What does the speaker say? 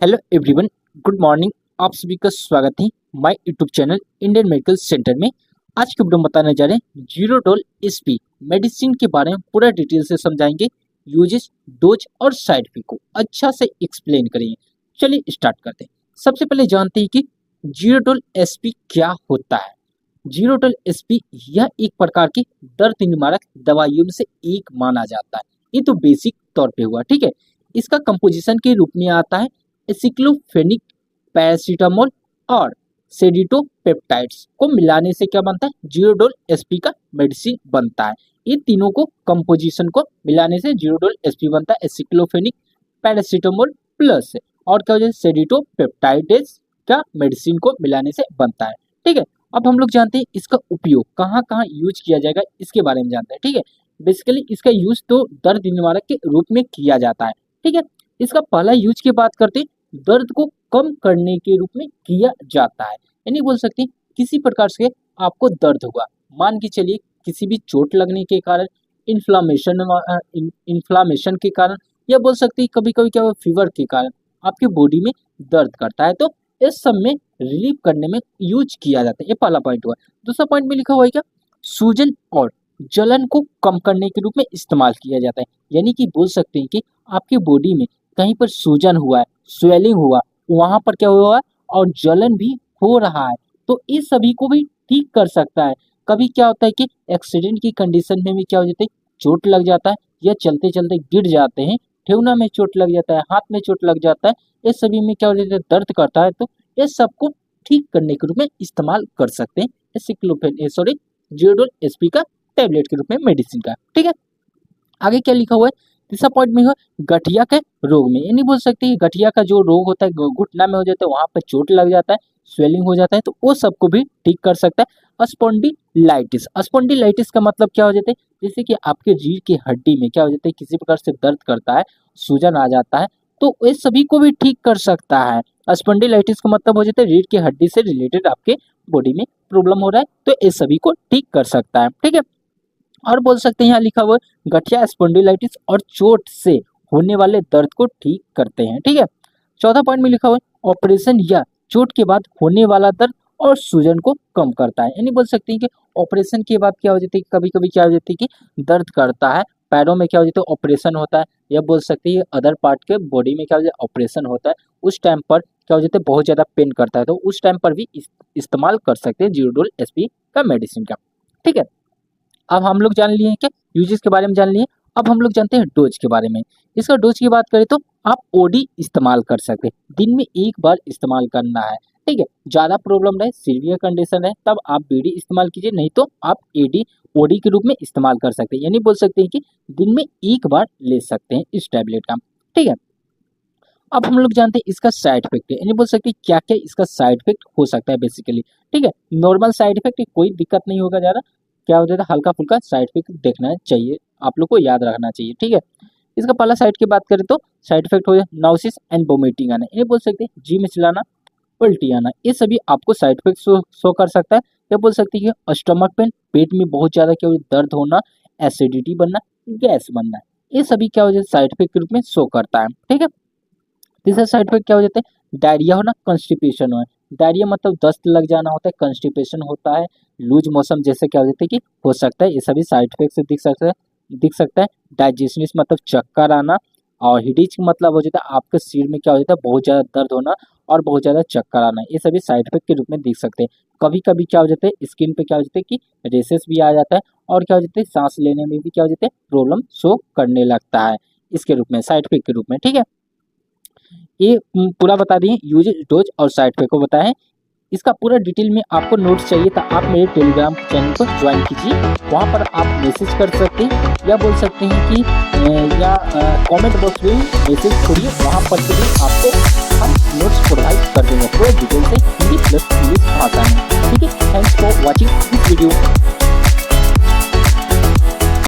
Hello everyone, good morning. आप सभी का स्वागत है my YouTube channel Indian medical centre में। आज के वीडियो में बताने जा रहे हैं जीरोडोल एसपी मेडिसिन के बारे में पूरा डिटेल से समझाएंगे। यूजेस, डोज और साइड इफेक्ट को अच्छा से एक्सप्लेन करेंगे। चलिए स्टार्ट करते हैं। सबसे पहले जानते हैं कि जीरोडोल एसपी क्या होता है। जीरोडोल एसपी यह एक प्रकार की दर्द निवारक दवाइयों में से एक माना जाता है। ये तो बेसिक तौर पे हुआ, ठीक है। इसका कंपोजिशन के रूप में आता है एसिक्लोफेनिक, पैरासीटामोल और सेडिटोपेप्टाइड्स को मिलाने से क्या बनता है, जीरोडोल एसपी का मेडिसिन बनता है। ये तीनों को कंपोजिशन को मिलाने से जीरोडोल एसपी बनता है। एसिक्लोफेनिक, पैरासीटामोल प्लस और क्या हो जाए सेडिटोपेप्टाइड्स का मेडिसिन को मिलाने से बनता है, ठीक है। अब हम लोग जानते हैं इसका उपयोग कहाँ कहाँ यूज किया जाएगा, इसके बारे में जानते हैं, ठीक है। बेसिकली इसका यूज तो दर्द निवारक के रूप में किया जाता है, ठीक है। इसका पहला यूज की बात करते हैं, दर्द को कम करने के रूप में किया जाता है। यानी बोल सकते हैं किसी प्रकार से आपको दर्द हुआ, मान के चलिए किसी भी चोट लगने के कारण, इन्फ्लामेशन के कारण, या बोल सकते हैं कभी कभी क्या फीवर के कारण आपके बॉडी में दर्द करता है, तो इस सब में रिलीफ करने में यूज किया जाता है। ये पहला पॉइंट हुआ। दूसरा पॉइंट में लिखा हुआ है क्या, सूजन और जलन को कम करने के रूप में इस्तेमाल किया जाता है। यानी कि बोल सकते हैं कि आपके बॉडी में कहीं पर सूजन हुआ है, स्वेलिंग हुआ, वहां पर क्या हुआ है और जलन भी हो रहा है, तो इस सभी को भी ठीक कर सकता है। कभी क्या होता है कि एक्सीडेंट की कंडीशन में भी क्या हो जाता है, चोट लग जाता है या चलते चलते गिर जाते हैं, ठेहुना में चोट लग जाता है, हाथ में चोट लग जाता है, इस सभी में क्या हो जाता है, दर्द करता है, तो ये सबको ठीक करने के रूप में इस्तेमाल कर सकते हैं जीरोडोल एसपी का टैबलेट के रूप में मेडिसिन का, ठीक है। आगे क्या लिखा हुआ है, तीसरा पॉइंट में है गठिया के रोग में। यानी बोल सकते हैं गठिया का जो रोग होता है, घुटना में हो जाता है, वहां पर चोट लग जाता है, स्वेलिंग हो जाता है, तो वो सबको भी ठीक कर सकता है। स्पॉन्डिलाइटिस, स्पॉन्डिलाइटिस का मतलब क्या हो जाता है, जैसे कि आपके रीढ़ की हड्डी में क्या हो जाता है, किसी प्रकार से दर्द करता है, सूजन आ जाता है, तो ये सभी को भी ठीक कर सकता है। स्पॉन्डिलाइटिस का मतलब हो जाता है रीढ़ की हड्डी से रिलेटेड आपके बॉडी में प्रॉब्लम हो रहा है, तो ये सभी को ठीक कर सकता है, ठीक है। और बोल सकते हैं यहाँ लिखा हुआ है गठिया, स्पॉन्डिलाइटिस और चोट से होने वाले दर्द को ठीक करते हैं, ठीक है। चौथा पॉइंट में लिखा हुआ है ऑपरेशन या चोट के बाद होने वाला दर्द और सूजन को कम करता है। यानी बोल सकते हैं कि ऑपरेशन के बाद क्या हो जाता है, कभी कभी क्या हो जाती है कि दर्द करता है, पैरों में क्या हो जाता है ऑपरेशन होता है, या बोल सकते हैं अदर पार्ट के बॉडी में क्या हो जाता है ऑपरेशन होता है, उस टाइम पर क्या हो जाता है बहुत ज्यादा पेन करता है, तो उस टाइम पर भी इस्तेमाल कर सकते हैं जीरोडोल एसपी का मेडिसिन का, ठीक है। अब हम लोग जान लिए हैं क्या यूजेस के बारे में जान लिए। अब हम लोग जानते हैं डोज के बारे में। इसका डोज की बात करें तो आप ओडी इस्तेमाल कर सकते हैं, दिन में एक बार इस्तेमाल करना है, ठीक है। ज्यादा प्रॉब्लम रहे, सीवियर कंडीशन है, तब आप बीडी इस्तेमाल कीजिए, नहीं तो आप एडी ओडी के रूप में इस्तेमाल कर सकते हैं। यानी बोल सकते हैं कि दिन में एक बार ले सकते हैं इस टैबलेट का, ठीक है। अब हम लोग जानते हैं इसका साइड इफेक्ट, यानी बोल सकते हैं क्या क्या इसका साइड इफेक्ट हो सकता है बेसिकली, ठीक है। नॉर्मल साइड इफेक्ट, कोई दिक्कत नहीं होगा ज्यादा, क्या हो जाता है हल्का फुल्का साइड इफेक्ट देखना चाहिए, आप लोग को याद रखना चाहिए, ठीक है। इसका पहला साइड की बात करें तो साइड इफेक्ट हो जाए नाउसिस एंड वोमिटिंग आना, ये बोल सकते हैं जी में चिल्लाना, उल्टी आना, ये सभी आपको साइड इफेक्ट शो कर सकता है। या बोल सकते हैं कि स्टमक पेन, पेट में बहुत ज्यादा क्या हो जाए दर्द होना, एसिडिटी बनना, गैस बनना, ये सभी क्या हो जाए साइड इफेक्ट के रूप में शो करता है, ठीक है। तीसरा साइड इफेक्ट क्या हो जाता है, डायरिया होना, कंस्टिपेशन होना। डायरिया मतलब दस्त लग जाना होता है, कंस्टिपेशन होता है, लूज मोशन जैसे क्या हो जाता है कि हो सकता है, ये सभी साइड इफेक्ट से दिख सकता है। डाइजेशनिस मतलब चक्कर आना, और हिडिच मतलब हो जाता है आपके सिर में क्या हो जाता है बहुत ज्यादा दर्द होना और बहुत ज्यादा चक्कर आना, ये सभी साइड इफेक्ट के रूप में दिख सकते हैं। कभी कभी क्या हो जाता है स्किन पे क्या हो जाता है कि रेसेस भी आ जाता है, और क्या हो जाता है सांस लेने में भी क्या हो जाता है प्रॉब्लम शो करने लगता है, इसके रूप में साइड इफेक्ट के रूप में, ठीक है। ये पूरा बता दिए यूज, डोज और साइड इफेक्ट को बताएं। इसका पूरा डिटेल में आपको नोट्स चाहिए तो आप मेरे टेलीग्राम चैनल को ज्वाइन कीजिए, वहाँ पर आप मैसेज कर सकते हैं, या बोल सकते हैं कि या कमेंट बॉक्स में मैसेज छोड़िए, वहाँ पर से भी आपको हम नोट्स प्रोवाइड कर देंगे पूरे डिटेल से, हिंदी प्लस इंग्लिश भाषा में, ठीक है। Thanks for watching this video.